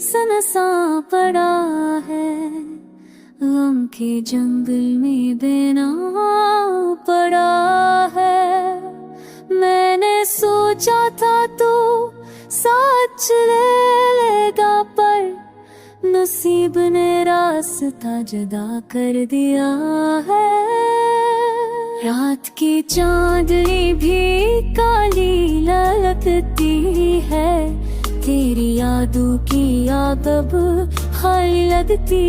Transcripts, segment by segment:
सनसा पड़ा है, गम के जंगल में बेनाम पड़ा है। मैंने सोचा था तो साथ चलेगा, पर नसीब ने रास्ता जुदा कर दिया है। रात की चांदनी भी काली लगती है, तेरी यादों की याद अब खाली लगती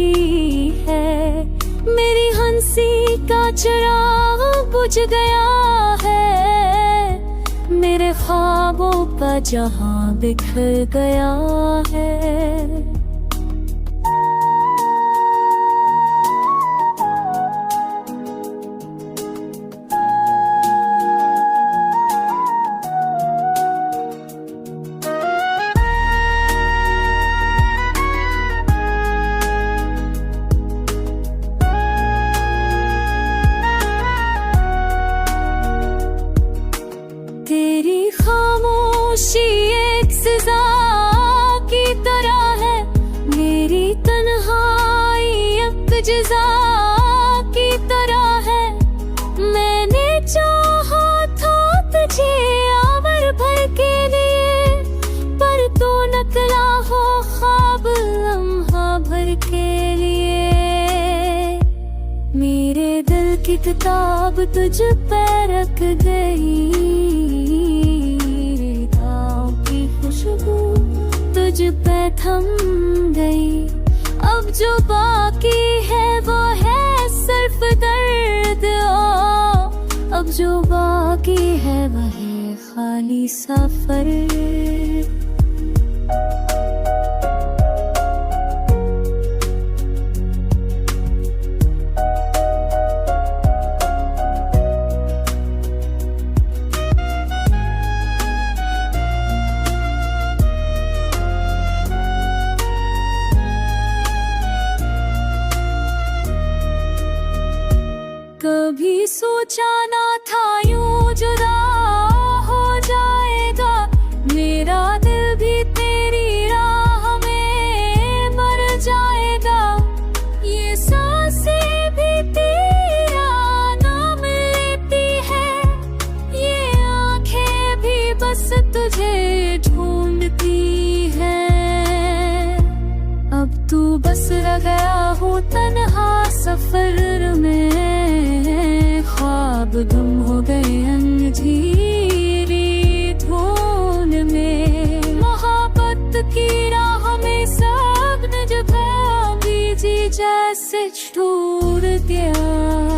है। मेरी हंसी का चिराग बुझ गया है, मेरे ख्वाबों का जहां बिखर गया है। तेरी खामोशी एक सजा की तरह है, मेरी तन्हाई एक जज़ा की तरह है। मैंने चाहा था तुझे आवर भर के लिए, पर तो नकला हो ख्वाब लम्हा भर के लिए। मेरे दिल की किताब तुझ पे रख गई, तुझ पे थम गई। अब जो बाकी है वो है सिर्फ दर्द, अब जो बाकी है वह है खाली सफर। कभी सोचा ना था यूं जुदा हो जाएगा, मेरा दिल भी तेरी राह में मर जाएगा। ये सांसें भी तेरा नाम लेती है, ये आंखें भी बस तुझे ढूंढती है। अब तू बस रह गया हूँ तन्हा सफर में, ख्वाब गुम हो गए अंधेरी धुन में। मोहब्बत की राह में सब न जगह बीजी जैसे छूट दिया।